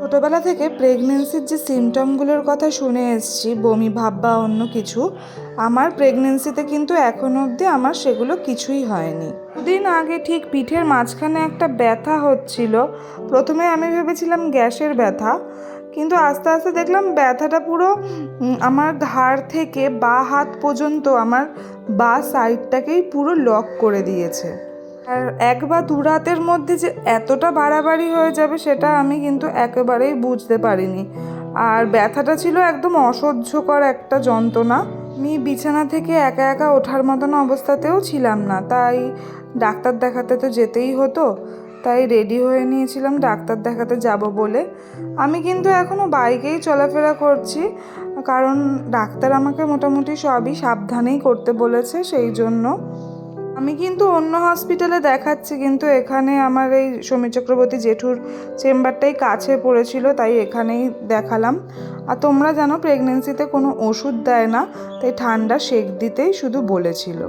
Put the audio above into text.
ছোটোবেলা থেকে প্রেগনেন্সির যে সিমটমগুলোর কথা শুনে এসেছি, বমি ভাব বা অন্য কিছু, আমার প্রেগনেন্সিতে কিন্তু এখনও অবধি আমার সেগুলো কিছুই হয়নি। দুদিন আগে ঠিক পিঠের মাঝখানে একটা ব্যথা হচ্ছিল। প্রথমে আমি ভেবেছিলাম গ্যাসের ব্যথা, কিন্তু আস্তে আস্তে দেখলাম ব্যথাটা পুরো আমার ঘাড় থেকে বাঁ হাত পর্যন্ত আমার বাঁ সাইডটাকেই পুরো লক করে দিয়েছে। আর এক বা দু রাতের মধ্যে যে এতটা বাড়াবাড়ি হয়ে যাবে সেটা আমি কিন্তু একেবারেই বুঝতে পারিনি। আর ব্যথাটা ছিল একদম অসহ্যকর একটা যন্ত্রণা। আমি বিছানা থেকে একা একা ওঠার মতন অবস্থাতেও ছিলাম না, তাই ডাক্তার দেখাতে তো যেতেই হতো। তাই রেডি হয়ে নিয়েছিলাম ডাক্তার দেখাতে যাব বলে। আমি কিন্তু এখনও বাইকেই চলাফেরা করছি, কারণ ডাক্তার আমাকে মোটামুটি সবই সাবধানেই করতে বলেছে। সেই জন্য আমি কিন্তু অন্য হসপিটালে দেখাচ্ছি, কিন্তু এখানে আমার এই সমীর চক্রবর্তী জেঠুর চেম্বারটাই কাছে পড়েছিল, তাই এখানেই দেখালাম। আর তোমরা জানো প্রেগনেন্সিতে কোনো ওষুধ দেয় না, তাই ঠান্ডা সেঁক দিতেই শুধু বলেছিল।